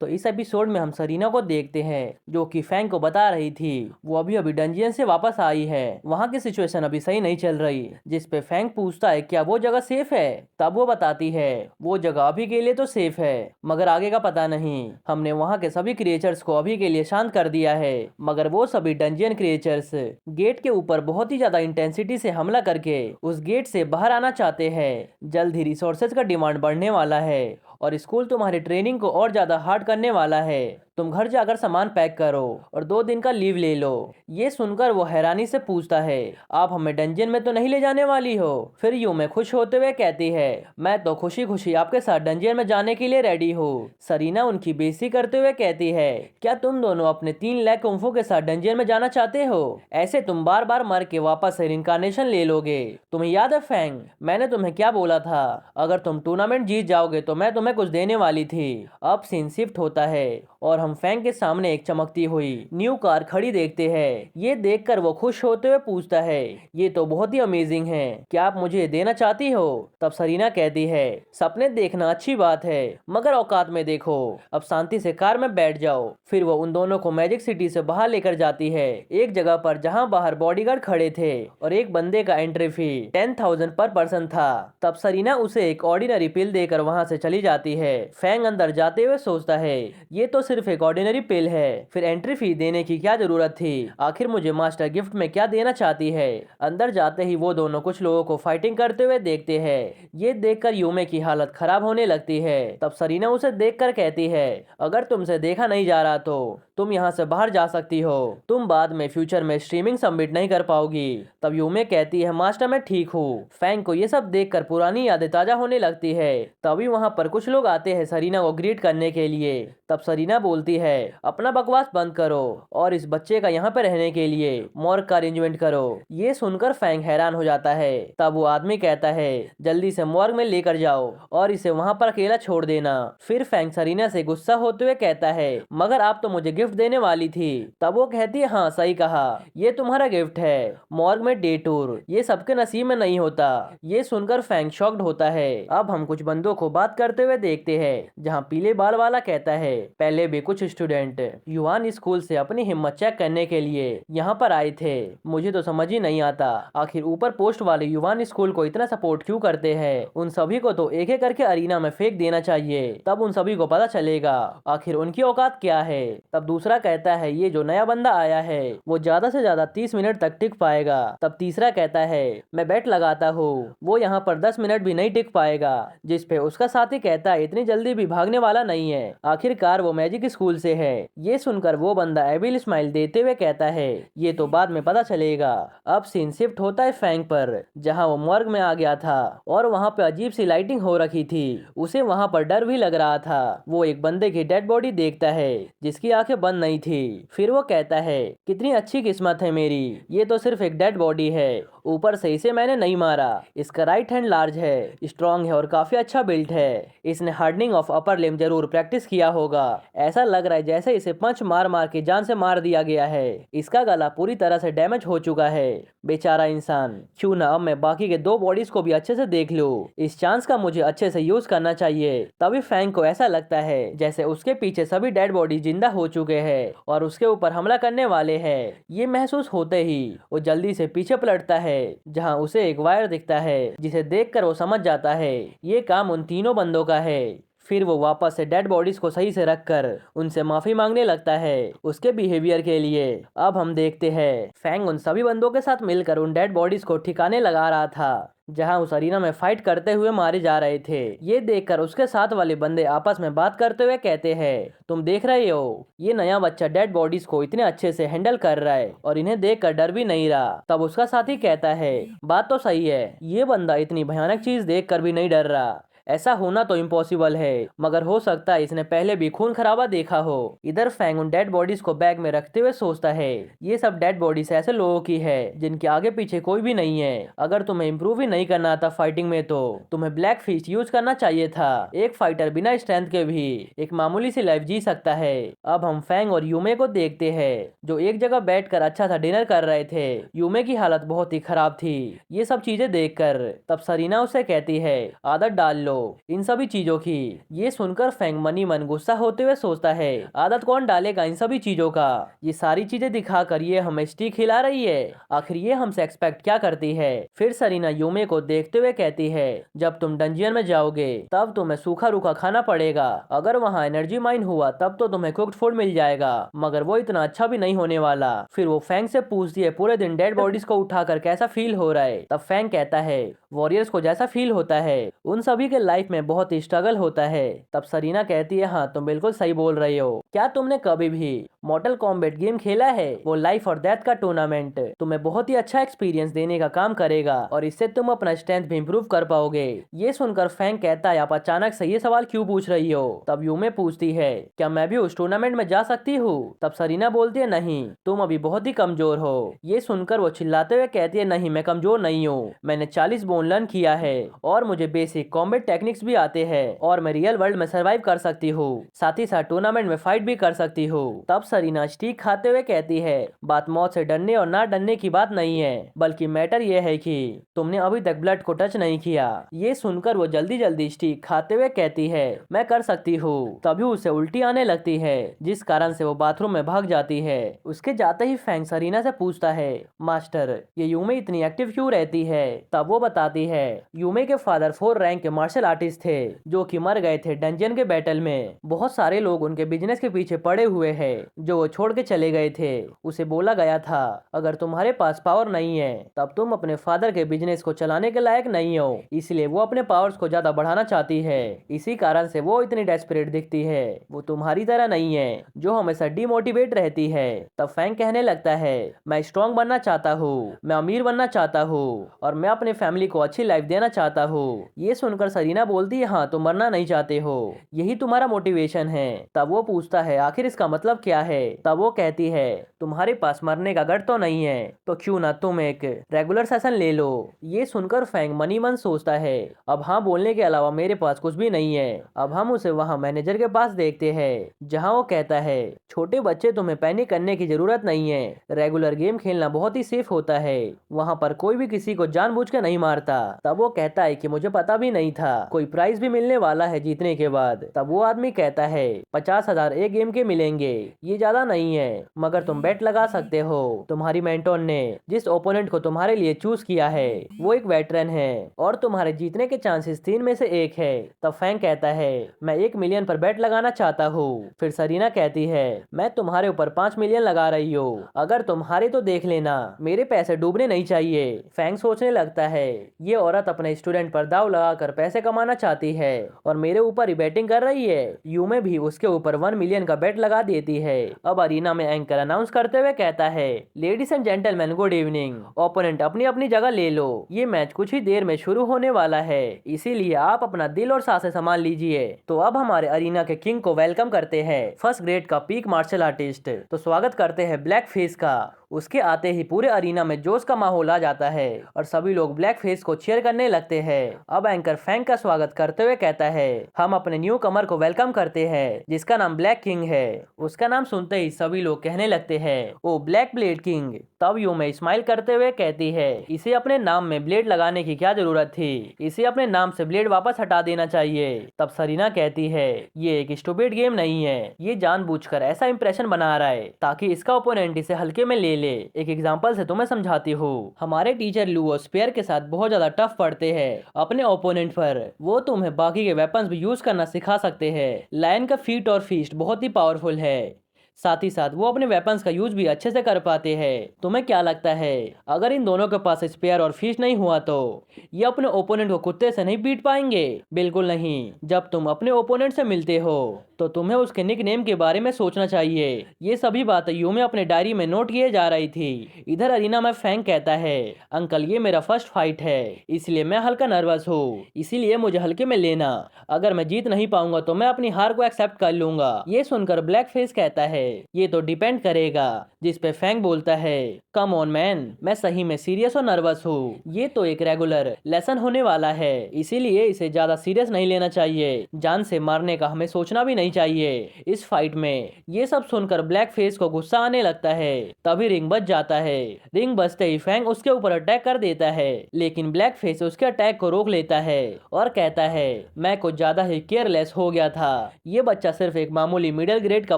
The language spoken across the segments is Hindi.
तो इस एपिसोड में हम सरीना को देखते हैं जो कि फैंग को बता रही थी वो अभी अभी डंजियन से वापस आई है। वहाँ की सिचुएशन अभी सही नहीं चल रही, जिस पे फैंग पूछता है क्या वो जगह सेफ है। तब वो बताती है वो जगह अभी के लिए तो सेफ है मगर आगे का पता नहीं। हमने वहाँ के सभी क्रिएचर्स को अभी के लिए शांत कर दिया है मगर वो सभी डंजियन क्रिएचर्स गेट के ऊपर बहुत ही ज्यादा इंटेंसिटी से हमला करके उस गेट से बाहर आना चाहते हैं। जल्द ही रिसोर्सेज का डिमांड बढ़ने वाला है और स्कूल तुम्हारी ट्रेनिंग को और ज्यादा हार्ड करने वाला है। तुम घर जाकर सामान पैक करो और 2 दिन का लीव ले लो। ये सुनकर वो हैरानी से पूछता है आप हमें डंजन में तो नहीं ले जाने वाली हो। फिर यूमे खुश होते हुए कहती है मैं तो खुशी खुशी आपके साथ डंजन में जाने के लिए रेडी हूँ। सरीना उनकी बेइज्जती करते हुए कहती है क्या तुम दोनों अपने 3 लाख कुंफू के साथ डंजन में जाना चाहते हो? ऐसे तुम बार बार मर के वापस से रिनकारनेशन ले लोगे। तुम्हें याद है फैंग, मैंने तुम्हें क्या बोला था? अगर तुम टूर्नामेंट जीत जाओगे तो मैं तुम्हें कुछ देने वाली थी। अब सीन शिफ्ट होता है और हम फैंग के सामने एक चमकती हुई न्यू कार खड़ी देखते हैं। ये देखकर वो खुश होते हुए पूछता है ये तो बहुत ही अमेजिंग है, क्या आप मुझे देना चाहती हो? तब सरीना कहती है सपने देखना अच्छी बात है मगर औकात में देखो, अब शांति से कार में बैठ जाओ। फिर वो उन दोनों को मैजिक सिटी से बाहर लेकर जाती है एक जगह पर जहाँ बाहर बॉडीगार्ड खड़े थे और एक बंदे का एंट्री फी 10,000 पर पर्सन था। तब सरीना उसे एक ऑर्डिनरी पिल देकर वहाँ से चली जाती है। फैंग अंदर जाते हुए सोचता है ये तो सिर्फ एक ऑर्डिनरी पिल है, फिर एंट्री फी देने की क्या जरूरत थी? आखिर मुझे मास्टर गिफ्ट में क्या देना चाहती है? अंदर जाते ही वो दोनों कुछ लोगों को फाइटिंग करते हुए देखते हैं। ये देखकर यूमे की हालत खराब होने लगती है। तब सरीना उसे देखकर कहती है अगर तुमसे देखा नहीं जा रहा तो तुम यहाँ से बाहर जा सकती हो, तुम बाद में फ्यूचर में स्ट्रीमिंग सबमिट नहीं कर पाओगी। तब यूमे कहती है मास्टर मैं ठीक हूँ। फैंग को ये सब देखकर पुरानी यादें ताजा होने लगती है। तभी वहाँ पर कुछ लोग आते हैं सरीना को ग्रीट करने के लिए। तब सरीना बोलती है अपना बकवास बंद करो और इस बच्चे का यहाँ पे रहने के लिए मॉर्ग का अरेंजमेंट करो। ये सुनकर फैंग हैरान हो जाता है। तब वो आदमी कहता है जल्दी से मॉर्ग में लेकर जाओ और इसे वहाँ पर अकेला छोड़ देना। फिर फैंग सरीना से गुस्सा होते हुए कहता है मगर आप तो मुझे गिफ्ट देने वाली थी। तब वो कहती है हाँ सही कहा, ये तुम्हारा गिफ्ट है, मॉर्ग में डे टूर, ये सबके नसीब में नहीं होता। ये सुनकर फैंग शॉक्ड होता है। अब हम कुछ बंदों को बात करते हुए देखते हैं जहाँ पीले बाल वाला कहता है पहले भी कुछ स्टूडेंट युवान स्कूल से अपनी हिम्मत चेक करने के लिए यहाँ पर आए थे। मुझे तो समझ ही नहीं आता आखिर ऊपर पोस्ट वाले युवान स्कूल को इतना सपोर्ट क्यों करते हैं। उन सभी को तो एक एक करके अरीना में फेंक देना चाहिए, तब उन सभी को पता चलेगा आखिर उनकी औकात क्या है। तब दूसरा कहता है ये जो नया बंदा आया है वो ज्यादा से ज्यादा 30 मिनट तक टिक पाएगा। तब तीसरा कहता है मैं बेट लगाता हूँ वो यहाँ पर 10 मिनट भी नहीं टिक पाएगा। जिस पे उसका साथी कहता है इतनी जल्दी भी भागने वाला नहीं है, आखिरकार वो मैजिक स्कूल से है। ये सुनकर वो बंदा एविल स्माइल देते हुए कहता है ये तो बाद में पता चलेगा। अब सीन शिफ्ट होता है फैंग पर जहाँ वो मॉर्ग में आ गया था और वहाँ पे अजीब सी लाइटिंग हो रखी थी। उसे वहाँ पर डर भी लग रहा था। वो एक बंदे की डेड बॉडी देखता है जिसकी आंखें बंद नहीं थी। फिर वो कहता है कितनी अच्छी किस्मत है मेरी, ये तो सिर्फ एक डेड बॉडी है, ऊपर से इसे मैंने नहीं मारा। इसका राइट हैंड लार्ज है, स्ट्रॉन्ग है और काफी अच्छा बिल्ट है। इसने हार्डनिंग ऑफ अपर लिम्ब जरूर प्रैक्टिस किया होगा। ऐसा लग रहा है जैसे इसे पंच मार मार के जान से मार दिया गया है। इसका गला पूरी तरह से डैमेज हो चुका है, बेचारा इंसान। क्यों ना अब मैं बाकी के 2 बॉडीज को भी अच्छे से देख लूं, इस चांस का मुझे अच्छे से यूज करना चाहिए। तभी फैंग को ऐसा लगता है जैसे उसके पीछे सभी डेड बॉडी जिंदा हो चुके हैं और उसके ऊपर हमला करने वाले हैं। ये महसूस होते ही वो जल्दी से पीछे पलटता है जहां उसे एक वायर दिखता है जिसे देखकर वो समझ जाता है ये काम उन तीनों बंदों का है। फिर वो वापस से डेड बॉडीज को सही से रखकर उनसे माफी मांगने लगता है उसके बिहेवियर के लिए। अब हम देखते हैं फैंग उन सभी बंदों के साथ मिलकर उन डेड बॉडीज को ठिकाने लगा रहा था जहां उस अरीना में फाइट करते हुए मारे जा रहे थे। ये देखकर उसके साथ वाले बंदे आपस में बात करते हुए कहते हैं तुम देख रहे हो ये नया बच्चा डेड बॉडीज को इतने अच्छे से हैंडल कर रहा है और इन्हें देखकर डर भी नहीं रहा। तब उसका साथी कहता है बात तो सही है, ये बंदा इतनी भयानक चीज देखकर भी नहीं डर रहा। ऐसा होना तो इम्पॉसिबल है मगर हो सकता है इसने पहले भी खून खराबा देखा हो। इधर फैंग उन डेड बॉडीज को बैग में रखते हुए सोचता है ये सब डेड बॉडीज ऐसे लोगों की है जिनके आगे पीछे कोई भी नहीं है। अगर तुम्हें इम्प्रूव ही नहीं करना था फाइटिंग में तो तुम्हें ब्लैक फिस्ट यूज करना चाहिए था। एक फाइटर बिना स्ट्रेंथ के भी एक मामूली सी लाइफ जी सकता है। अब हम फैंग और यूमे को देखते हैं जो एक जगह बैठकर अच्छा सा डिनर कर रहे थे। यूमे की हालत बहुत ही खराब थी ये सब चीजें देखकर। तब सरीना उसे कहती है आदत डाल लो, लो इन सभी चीजों की। ये सुनकर फैंग मनी मन गुस्सा होते हुए सोचता है, आदत कौन डालेगा इन सभी चीजों का। ये सारी चीजें दिखाकर ये हमें स्टिक खिला रही है, आखिर ये हमसे एक्सपेक्ट क्या करती है। फिर सरीना यूमे को देखते हुए कहती है, जब तुम डंजियन में जाओगे तब तुम्हें सूखा रूखा खाना पड़ेगा। अगर वहाँ एनर्जी माइन हुआ तब तो तुम्हें कुक्ड फूड मिल जाएगा, मगर वो इतना अच्छा भी नहीं होने वाला। फिर वो फैंग से पूछती है, पूरे दिन डेड बॉडीज को उठाकर कैसा फील हो रहा है। तब फैंग कहता है, वॉरियर्स को जैसा फील होता है उन सभी के लाइफ में बहुत ही स्ट्रगल होता है। तब सरीना कहती है, हाँ तुम बिल्कुल सही बोल रही हो। क्या तुमने कभी भी मॉर्टल कॉम्बैट गेम खेला है? वो लाइफ और डेथ का टूर्नामेंट तुम्हें बहुत ही अच्छा एक्सपीरियंस देने का काम करेगा और इससे तुम अपना स्ट्रेंथ भी इम्प्रूव कर पाओगे। ये सुनकर फैंग कहता है, आप अचानक से ये सवाल क्यों पूछ रही हो? तब यूमे पूछती है, क्या मैं भी उस टूर्नामेंट में जा सकती हूँ? तब सरीना बोलती है, नहीं तुम अभी बहुत ही कमजोर हो। ये सुनकर वो चिल्लाते हुए कहती है, नहीं मैं कमजोर नहीं हूँ, मैंने 40 बोन लर्न किया है और मुझे बेसिक कॉम्बैट टेक्निक्स भी आते हैं और मैं रियल वर्ल्ड में सर्वाइव कर सकती हूँ, साथ ही साथ टूर्नामेंट में फाइट भी कर सकती हूँ। तब सरीना स्टिक खाते हुए कहती है, बात मौत से डरने और ना डरने की बात नहीं है, बल्कि मैटर ये है कि तुमने अभी तक ब्लड को टच नहीं किया। ये सुनकर वो जल्दी जल्दी स्टिक खाते हुए कहती है, मैं कर सकती हूँ। तभी उसे उल्टी आने लगती है, जिस कारण से वो बाथरूम में भाग जाती है। उसके जाते ही फैंग सरीना से पूछता है, मास्टर ये यूमे इतनी एक्टिव क्यों रहती है? तब वो बताती है, यूमे के फादर 4 रैंक के मार्शल आर्टिस्ट थे जो कि मर गए थे डंजन के बैटल में। बहुत सारे लोग उनके बिजनेस के पीछे पड़े हुए हैं जो वो छोड़ के चले गए थे। उसे बोला गया था, अगर तुम्हारे पास पावर नहीं है तब तुम अपने फादर के बिजनेस को चलाने के लायक नहीं हो, इसलिए वो अपने पावर्स को ज्यादा बढ़ाना चाहती है। इसी कारण से वो इतनी डेस्परेट दिखती है, वो तुम्हारी तरह नहीं है जो हमेशा डिमोटिवेट रहती है। तब फैंग कहने लगता है, मैं स्ट्रॉन्ग बनना चाहता हूँ, मैं अमीर बनना चाहता हूँ और मैं अपने फैमिली को अच्छी लाइफ देना चाहता हूँ। ये सुनकर सरीना बोलती है, हाँ तुम मरना नहीं चाहते हो, यही तुम्हारा मोटिवेशन है। तब वो पूछता है, आखिर इसका मतलब क्या है? तब वो कहती है, तुम्हारे पास मरने का गट तो नहीं है तो क्यों ना तुम एक रेगुलर सेशन ले लो। ये सुनकर फैंग मनी मन सोचता है, अब हाँ बोलने के अलावा मेरे पास कुछ भी नहीं है। अब हम उसे वहाँ मैनेजर के पास देखते हैं जहाँ वो कहता है, छोटे बच्चे तुम्हें पैनिक करने की जरूरत नहीं है, रेगुलर गेम खेलना बहुत ही सेफ होता है, वहाँ पर कोई भी किसी को जानबूझ के नहीं मारता। तब वो कहता है कि मुझे पता भी नहीं था कोई प्राइज भी मिलने वाला है जीतने के बाद। तब वो आदमी कहता है, 50,000 एक गेम के मिलेंगे, ये ज्यादा नहीं है मगर तुम बेट लगा सकते हो। तुम्हारी मेंटोर ने जिस ओपोनेंट को तुम्हारे लिए चूज किया है वो एक वेटरन है और तुम्हारे जीतने के चांसेस 3 में से 1 है। तब फैंग कहता है, मैं 1 मिलियन पर बेट लगाना चाहता हूँ। फिर सरीना कहती है, मैं तुम्हारे ऊपर 5 मिलियन लगा रही हूँ, अगर तुम हारे तो देख लेना, मेरे पैसे डूबने नहीं चाहिए। फैंग सोचने लगता है, ये औरत अपने स्टूडेंट पर दाव लगाकर पैसे कमाना चाहती है और मेरे ऊपर ही बैटिंग कर रही है। यूमे भी उसके ऊपर 1 मिलियन का बेट लगा देती है। अब अरीना में एंकर अनाउंस करते हुए कहता है, ladies and gentleman good evening, opponent अपनी अपनी जगह ले लो, ये मैच कुछ ही देर में शुरू होने वाला है, इसीलिए आप अपना दिल और सांसें संभाल लीजिए। तो अब हमारे अरीना के किंग को वेलकम करते हैं फर्स्ट ग्रेड का पीक मार्शल आर्टिस्ट। तो स्वागत करते हैं ब्लैक फेस का। उसके आते ही पूरे अरीना में जोश का माहौल आ जाता है और सभी लोग ब्लैक फेस को चीयर करने लगते हैं। अब एंकर फैंग का स्वागत करते हुए कहता है, हम अपने न्यू कमर को वेलकम करते हैं जिसका नाम ब्लैक किंग है। उसका नाम सुनते ही सभी लोग कहने लगते हैं, ओ ब्लैक ब्लेड किंग। तब यूमे स्माइल करते हुए कहती है, इसे अपने नाम में ब्लेड लगाने की क्या जरूरत थी, इसे अपने नाम से ब्लेड वापस हटा देना चाहिए। तब सरीना कहती है, ये एक स्टूपिड गेम नहीं है, ये जानबूझकर ऐसा इंप्रेशन बना रहा है ताकि इसका ओपोनेंट इसे हल्के में ले ले। एक एग्जांपल से तुम्हें समझाती हूँ, हमारे टीचर लुओ स्पेयर के साथ बहुत ज्यादा टफ पढ़ते हैं अपने ओपोनेंट पर, वो तुम्हें बाकी के वेपन्स भी यूज करना सिखा सकते हैं। लायन का फीट और फीस्ट बहुत ही पावरफुल है, साथ ही साथ वो अपने वेपन्स का यूज भी अच्छे से कर पाते हैं। तुम्हें क्या लगता है, अगर इन दोनों के पास स्पेयर और फिश नहीं हुआ तो ये अपने ओपोनेंट को कुत्ते से नहीं पीट पाएंगे? बिल्कुल नहीं। जब तुम अपने ओपोनेंट से मिलते हो तो तुम्हें उसके निकनेम के बारे में सोचना चाहिए। ये सभी बातें यूमे अपने डायरी में नोट किए जा रही थी। इधर अरीना में फैंग कहता है, अंकल ये मेरा फर्स्ट फाइट है इसलिए मैं हल्का नर्वस हूँ, इसीलिए मुझे हल्के में लेना, अगर मैं जीत नहीं पाऊंगा तो मैं अपनी हार को एक्सेप्ट कर लूंगा। ये सुनकर ब्लैक फेस कहता है, ये तो डिपेंड करेगा। जिस पे फैंग बोलता है, कम ऑन मैन, मैं सही में सीरियस और नर्वस हूँ। ये तो एक रेगुलर लेसन होने वाला है, इसीलिए इसे ज्यादा सीरियस नहीं लेना चाहिए। जान से मारने का हमें सोचना भी नहीं चाहिए इस फाइट में। ये सब सुनकर ब्लैक फेस को गुस्सा आने लगता है। तभी रिंग बज जाता है। रिंग बजते ही फैंग उसके ऊपर अटैक कर देता है, लेकिन ब्लैक फेस उसके अटैक को रोक लेता है और कहता है, मैं कुछ ज्यादा ही केयरलेस हो गया था। ये बच्चा सिर्फ एक मामूली मिडिल ग्रेड का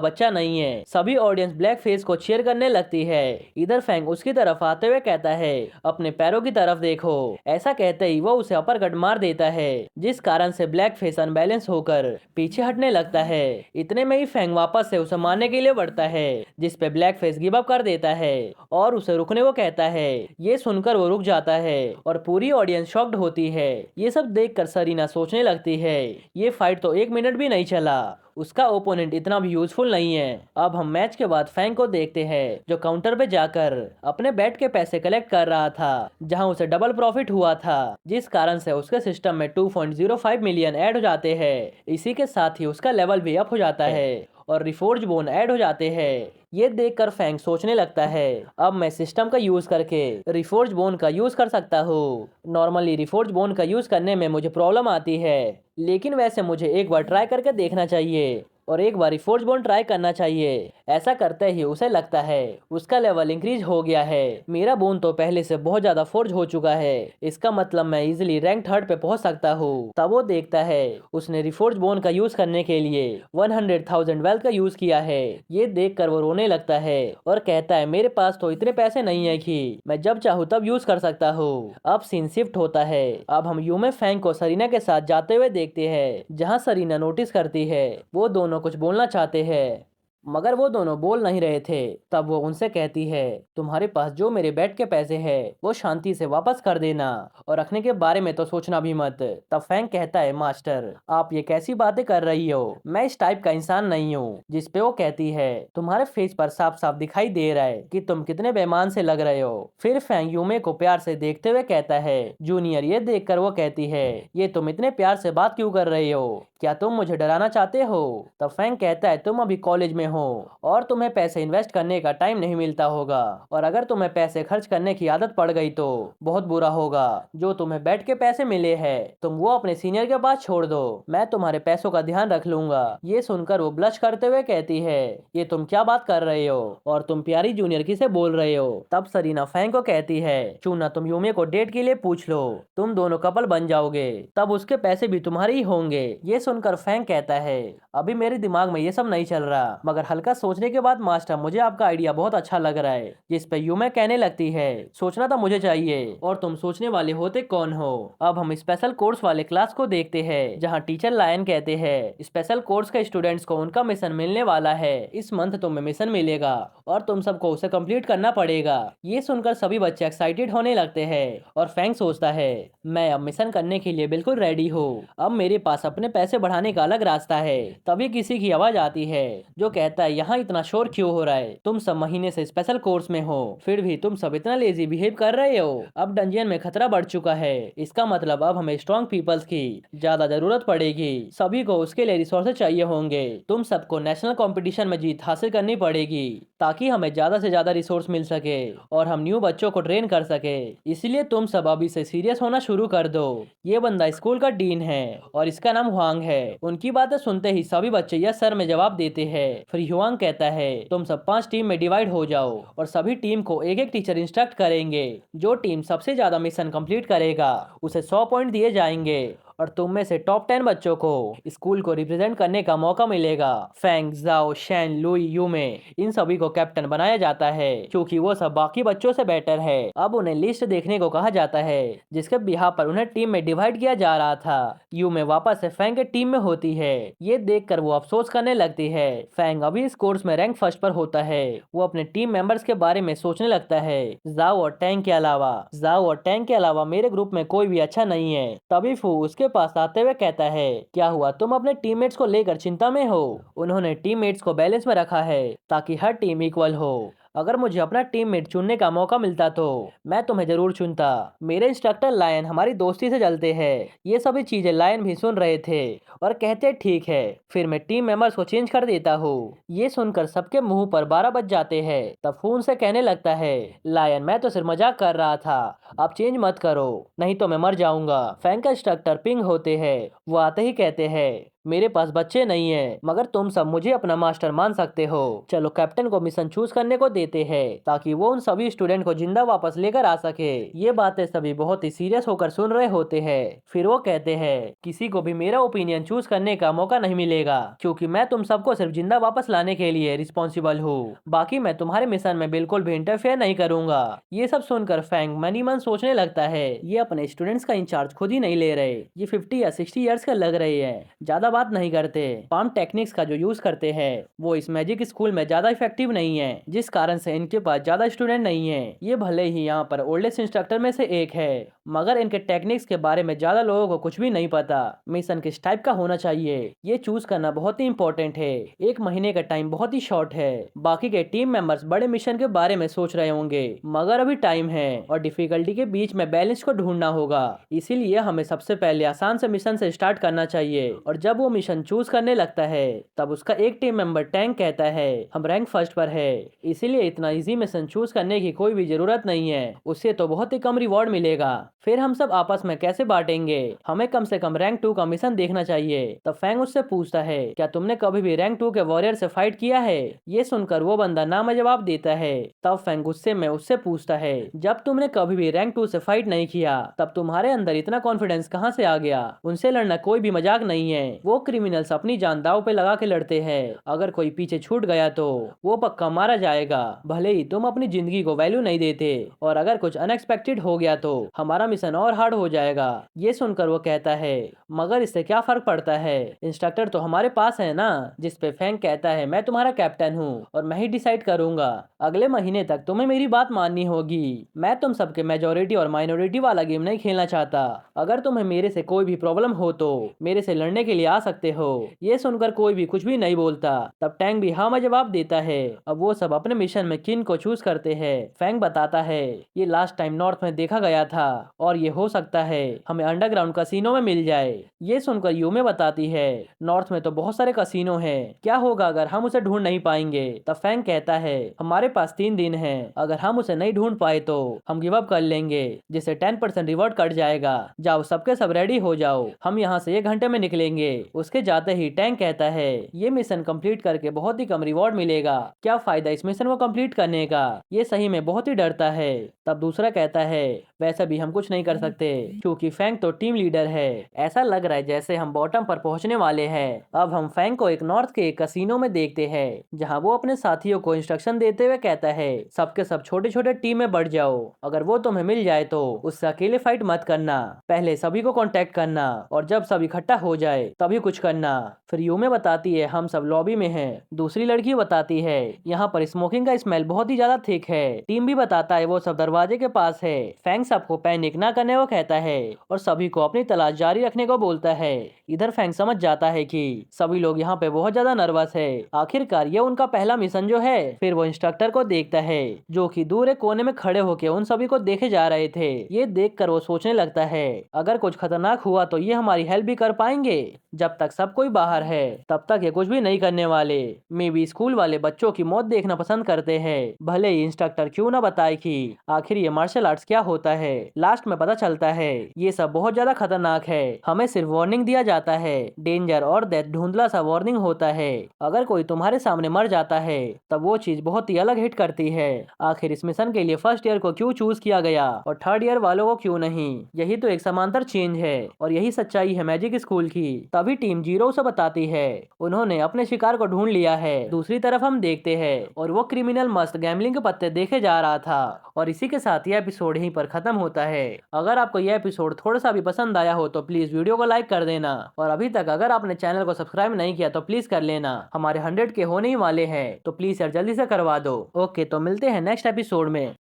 बच्चा नहीं है। सभी ऑडियंस ब्लैक फेस को चीयर करने लगती है। इधर फैंग उसकी तरफ आते हुए कहता है, अपने पैरों की तरफ देखो। ऐसा कहते ही वो उसे अपर कट मार देता है, जिस कारण से ब्लैक फेस अनबैलेंस होकर पीछे हटने लगता है। इतने में ही फैंग वापस से उसे मारने के लिए बढ़ता है, जिस पे ब्लैक फेस गिव अप कर देता है और उसे रुकने को कहता है। ये सुनकर वो रुक जाता है और पूरी ऑडियंस शॉक्ड होती है। ये सब देखकर सरीना सोचने लगती है, ये फाइट तो 1 मिनट भी नहीं चला, उसका ओपोनेंट इतना भी यूजफुल नहीं है। अब हम मैच के बाद फैंग को देखते हैं, जो काउंटर पे जाकर अपने बैट के पैसे कलेक्ट कर रहा था, जहां उसे डबल प्रॉफिट हुआ था, जिस कारण से उसके सिस्टम में 2.05 मिलियन ऐड हो जाते हैं। इसी के साथ ही उसका लेवल भी अप हो जाता है और रिफोर्ज बोन ऐड हो जाते हैं। ये देखकर फैंग सोचने लगता है, अब मैं सिस्टम का यूज करके रिफोर्ज बोन का यूज कर सकता हूँ। नॉर्मली रिफोर्ज बोन का यूज करने में मुझे प्रॉब्लम आती है, लेकिन वैसे मुझे एक बार ट्राई करके देखना चाहिए और एक बार रिफोर्ज बोन ट्राई करना चाहिए। ऐसा करते ही उसे लगता है उसका लेवल इंक्रीज हो गया है। मेरा बोन तो पहले से बहुत ज्यादा फोर्ज हो चुका है, इसका मतलब मैं इजिली रैंक 3rd पे पहुंच सकता हूँ। तब वो देखता है उसने रिफोर्ज बोन का यूज करने के लिए 100,000 वेल्थ का यूज किया है। ये देख कर वो रोने लगता है और कहता है, मेरे पास तो इतने पैसे नहीं है कि मैं जब चाहूँ तब यूज कर सकता हूँ। अब सीन शिफ्ट होता है। अब हम यूमे फैंग को सरीना के साथ जाते हुए देखते हैं, जहाँ सरीना नोटिस करती है वो दोनों कुछ बोलना चाहते हैं, मगर वो दोनों बोल नहीं रहे थे। तब वो उनसे कहती है, तुम्हारे पास जो मेरे बैट के पैसे हैं वो शांति से वापस कर देना और रखने के बारे में तो सोचना भी मत। तब फैंग कहता है, मास्टर आप ये कैसी बातें कर रही हो, मैं इस टाइप का इंसान नहीं हूँ। जिस पे वो कहती है, तुम्हारे फेस पर साफ साफ दिखाई दे रहा है कि तुम कितने बेईमान से लग रहे हो। फिर फैंग यूमे को प्यार से देखते हुए कहता है, जूनियर। ये देख कर वो कहती है, ये तुम इतने प्यार से बात क्यों कर रही हो, क्या तुम मुझे डराना चाहते हो। तब फैंग कहता है, तुम अभी कॉलेज में हो और तुम्हें पैसे इन्वेस्ट करने का टाइम नहीं मिलता होगा, और अगर तुम्हें पैसे खर्च करने की आदत पड़ गई तो बहुत बुरा होगा। जो तुम्हें बैठ के पैसे मिले हैं तुम वो अपने सीनियर के पास छोड़ दो, मैं तुम्हारे पैसों का ध्यान रख लूंगा। ये सुनकर वो ब्लश करते हुए कहती है, ये तुम क्या बात कर रहे हो और तुम प्यारी जूनियर किसे बोल रहे हो। तब सरीना फैंग को कहती है, चूना तुम यूमे को डेट के लिए पूछ लो, तुम दोनों कपल बन जाओगे, तब उसके पैसे भी तुम्हारे ही होंगे। ये सुनकर फैंग कहता है, अभी मेरे दिमाग में ये सब नहीं चल रहा, मगर हल्का सोचने के बाद मास्टर मुझे आपका आइडिया बहुत अच्छा लग रहा है। जिस पे यूमे कहने लगती है, सोचना तो मुझे चाहिए और तुम सोचने वाले होते कौन हो। अब हम स्पेशल कोर्स वाले क्लास को देखते हैं, जहाँ टीचर लायन कहते हैं, स्पेशल कोर्स के स्टूडेंट्स को उनका मिशन मिलने वाला है। इस मंथ तुम्हें मिशन मिलेगा और तुम सबको उसे कंप्लीट करना पड़ेगा। ये सुनकर सभी बच्चे एक्साइटेड होने लगते हैं और फैंग सोचता है, मैं अब मिशन करने के लिए बिल्कुल रेडी हूँ। अब मेरे पास अपने पैसे बढ़ाने का अलग रास्ता है। तभी किसी की आवाज आती है, जो कहता है, यहाँ इतना शोर क्यों हो रहा है, तुम सब महीने से स्पेशल कोर्स में हो, फिर भी तुम सब इतना लेजी बिहेव कर रहे हो। अब डंजियन में खतरा बढ़ चुका है, इसका मतलब अब हमें स्ट्रॉन्ग पीपल्स की ज्यादा जरूरत पड़ेगी। सभी को उसके लिए रिसोर्सेज चाहिए होंगे। तुम सबको नेशनल कंपटीशन में जीत हासिल करनी पड़ेगी, ताकि हमें ज्यादा से ज्यादा रिसोर्स मिल सके और हम न्यू बच्चों को ट्रेन कर सके। इसलिए तुम सब अभी से सीरियस होना शुरू कर दो। ये बंदा स्कूल का डीन है और इसका नाम हुआंग है। उनकी बातें सुनते ही सभी बच्चे यस सर में जवाब देते हैं। फिर हुआंग कहता है, तुम सब 5 टीम में डिवाइड हो जाओ और सभी टीम को एक एक टीचर इंस्ट्रक्ट करेंगे। जो टीम सबसे ज्यादा मिशन कंप्लीट करेगा उसे 100 पॉइंट दिए जाएंगे और तुम में से टॉप 10 बच्चों को स्कूल को रिप्रेजेंट करने का मौका मिलेगा। फैंग, जाओ, शैन, लुई, यूमे, इन सभी को कैप्टन बनाया जाता है, क्योंकि वो सब बाकी बच्चों से बेटर है। अब उन्हें लिस्ट देखने को कहा जाता है, जिसके बिहाफ पर उन्हें टीम में डिवाइड किया जा रहा था। यूमे वापस से फैंग के टीम में होती है। ये देखकर वो अफसोस करने लगती है। फैंग अभी इस कोर्स में रैंक फर्स्ट पर होता है। वो अपने टीम मेंबर्स के बारे में सोचने लगता है, जाओ और टैंक के अलावा मेरे ग्रुप में कोई भी अच्छा नहीं है। तभी फू उसके पास आते हुए कहता है, क्या हुआ, तुम अपने टीममेट्स को लेकर चिंता में हो। उन्होंने टीममेट्स को बैलेंस में रखा है ताकि हर टीम इक्वल हो। अगर मुझे अपना टीममेट चुनने का मौका मिलता तो मैं तुम्हें जरूर चुनता। मेरे इंस्ट्रक्टर लायन हमारी दोस्ती से जलते हैं। ये सभी चीजें लायन भी सुन रहे थे और कहते ठीक है। फिर मैं टीम मेंबर्स को चेंज कर देता हूँ। ये सुनकर सबके मुंह पर 12 बज जाते हैं। तब फोन से कहने लगता है, लायन मैं तो सिर्फ मजाक कर रहा था, आप चेंज मत करो नहीं तो मैं मर जाऊंगा। फैंग का इंस्ट्रक्टर पिंग होते हैं। वो आते ही कहते हैं, मेरे पास बच्चे नहीं है मगर तुम सब मुझे अपना मास्टर मान सकते हो। चलो कैप्टन को मिशन चूज करने को देते हैं ताकि वो उन सभी स्टूडेंट को जिंदा वापस लेकर आ सके। ये बातें सभी बहुत ही सीरियस होकर सुन रहे होते हैं। फिर वो कहते हैं, किसी को भी मेरा ओपिनियन चूज करने का मौका नहीं मिलेगा क्योंकि मैं तुम सबको सिर्फ जिंदा वापस लाने के लिए रिस्पॉन्सिबल हूँ। बाकी मैं तुम्हारे मिशन में बिल्कुल भी इंटरफेयर नहीं करूंगा। ये सब सुनकर फैंग मनी मन सोचने लगता है, ये अपने स्टूडेंट्स का इंचार्ज खुद ही नहीं ले रहे। ये 50 या 60 ईयर्स का लग रहे हैं, ज्यादा बात नहीं करते। पाम टेक्निक्स का जो यूज करते हैं वो इस मैजिक स्कूल में ज्यादा इफेक्टिव नहीं है, जिस कारण से इनके पास ज्यादा स्टूडेंट नहीं है। ये भले ही यहाँ पर ओल्डेस्ट इंस्ट्रक्टर में से एक है मगर इनके टेक्निक्स के बारे में ज्यादा लोगों को कुछ भी नहीं पता। मिशन किस टाइप का होना चाहिए ये चूज करना बहुत ही इंपॉर्टेंट है। 1 महीने का टाइम बहुत ही शॉर्ट है। बाकी के टीम मेंबर्स बड़े मिशन के बारे में सोच रहे होंगे मगर अभी टाइम है और डिफिकल्टी के बीच में बैलेंस को ढूंढना होगा। इसीलिए हमें सबसे पहले आसान से मिशन से स्टार्ट करना चाहिए। और जब वो मिशन चूज करने लगता है तब उसका एक टीम मेंबर टैंक कहता है, हम रैंक फर्स्ट पर है इसीलिए इतना इजी मिशन चूज करने की कोई भी जरूरत नहीं है, उससे तो बहुत ही कम रिवॉर्ड मिलेगा। फिर हम सब आपस में कैसे बांटेंगे, हमें कम से कम रैंक 2 का मिशन देखना चाहिए। तब फैंग उससे पूछता है, क्या तुमने कभी भी रैंक 2 के वॉरियर से फाइट किया है? ये सुनकर वो बंदा नाम जवाब देता है। तब फैंग गुस्से में उससे पूछता है, जब तुमने कभी भी रैंक 2 से फाइट नहीं किया तब तुम्हारे अंदर इतना कॉन्फिडेंस कहाँ से आ गया? उनसे लड़ना कोई भी मजाक नहीं है। वो क्रिमिनल्स अपनी जान दांव पे लगा के लड़ते हैं। अगर कोई पीछे छूट गया तो वो पक्का मारा जाएगा, भले ही तुम अपनी जिंदगी को वैल्यू नहीं देते। और अगर कुछ अनएक्सपेक्टेड हो गया तो हमारा मिशन और हार्ड हो जाएगा। ये सुनकर वो कहता है, मगर इससे क्या फर्क पड़ता है, इंस्ट्रक्टर तो हमारे पास है ना। जिस पे फैंग कहता है, मैं तुम्हारा कैप्टन हूँ और मैं ही डिसाइड करूंगा। अगले महीने तक तुम्हें मेरी बात माननी होगी। मैं तुम सबके मेजोरिटी और माइनॉरिटी वाला गेम नहीं खेलना चाहता। अगर तुम्हें मेरे से कोई भी प्रॉब्लम हो तो मेरे से लड़ने के लिए आ सकते हो। ये सुनकर कोई भी कुछ भी नहीं बोलता। तब टैंक भी हाँ में जवाब देता है। अब वो सब अपने मिशन में किन को चूज करते हैं। फैंग बताता है, ये लास्ट टाइम नॉर्थ में देखा गया था और ये हो सकता है हमें अंडरग्राउंड कसिनो में मिल जाए। ये सुनकर यूमे बताती है, नॉर्थ में तो बहुत सारे कसिनो हैं, क्या होगा अगर हम उसे ढूंढ नहीं पाएंगे? तब फैंग कहता है, हमारे पास 3 दिन है, अगर हम उसे नहीं ढूंढ पाए तो हम गिव अप कर लेंगे, जिससे 10% रिवॉर्ड कट जाएगा। जाओ सबके सब रेडी हो जाओ, हम यहाँ से 1 घंटे में निकलेंगे। उसके जाते ही टैंक कहता है, ये मिशन कंप्लीट करके बहुत ही कम रिवॉर्ड मिलेगा, क्या फायदा इस मिशन को कंप्लीट करने का? ये सही में बहुत ही डरता है। तब दूसरा कहता है, वैसे भी हम कुछ नहीं कर सकते क्योंकि फैंग तो टीम लीडर है। ऐसा लग रहा है जैसे हम बॉटम पर पहुंचने वाले हैं। अब हम फैंग को एक नॉर्थ के एक कसिनो में देखते हैं जहां वो अपने साथियों को इंस्ट्रक्शन देते हुए कहता है, सबके सब छोटे छोटे टीम में बढ़ जाओ, अगर वो तुम्हें मिल जाए तो उससे अकेले फाइट मत करना, पहले सभी को कांटेक्ट करना और जब सब इकट्ठा हो जाए तभी कुछ करना। फिर यूमे बताती है, हम सब लॉबी में हैं। दूसरी लड़की बताती है, यहाँ पर स्मोकिंग का स्मेल बहुत ही ज्यादा थिक है। टीम भी बताता है वो सब दरवाजे के पास है। फैंग सबको पैनिक ना करने को कहता है और सभी को अपनी तलाश जारी रखने को बोलता है। इधर फैंग समझ जाता है कि सभी लोग यहाँ पे बहुत ज्यादा नर्वस है, आखिरकार ये उनका पहला मिशन जो है। फिर वो इंस्ट्रक्टर को देखता है जो कि दूर एक कोने में खड़े होकर उन सभी को देखे जा रहे थे। ये देखकर वो सोचने लगता है, अगर कुछ खतरनाक हुआ तो ये हमारी हेल्प भी कर पाएंगे। जब तक सब कोई बाहर है तब तक ये कुछ भी नहीं करने वाले। मे भी स्कूल वाले बच्चों की मौत देखना पसंद करते हैं, भले ही इंस्ट्रक्टर क्यों ना बताए कि आखिर ये मार्शल आर्ट्स क्या होता है। लास्ट में पता चलता है ये सब बहुत ज्यादा खतरनाक है, हमें सिर्फ वार्निंग दिया जाता है। डेंजर और डेथ धुंधला सा वार्निंग होता है, अगर कोई तुम्हारे सामने मर जाता है तब वो चीज बहुत ही अलग हिट करती है। आखिर इस मिशन के लिए फर्स्ट ईयर को क्यों चूज किया गया और थर्ड ईयर वालों को क्यों नहीं? यही तो एक समांतर चेंज है और यही सच्चाई है मैजिक स्कूल की। तभी टीम जीरो से बताती है, उन्होंने अपने शिकार को ढूंढ लिया है। दूसरी तरफ हम देखते हैं और वो क्रिमिनल मस्त गैम्बलिंग के पत्ते देखे जा रहा था। और इसी के साथ ये एपिसोड यहीं पर खत्म होता है। अगर आपको यह एपिसोड थोड़ा सा भी पसंद आया हो तो प्लीज वीडियो को लाइक कर देना और अभी तक अगर आपने चैनल को सब्सक्राइब नहीं किया तो प्लीज कर लेना। हमारे 100 के होने ही वाले हैं तो प्लीज यार जल्दी से करवा दो। ओके, तो मिलते हैं नेक्स्ट एपिसोड में।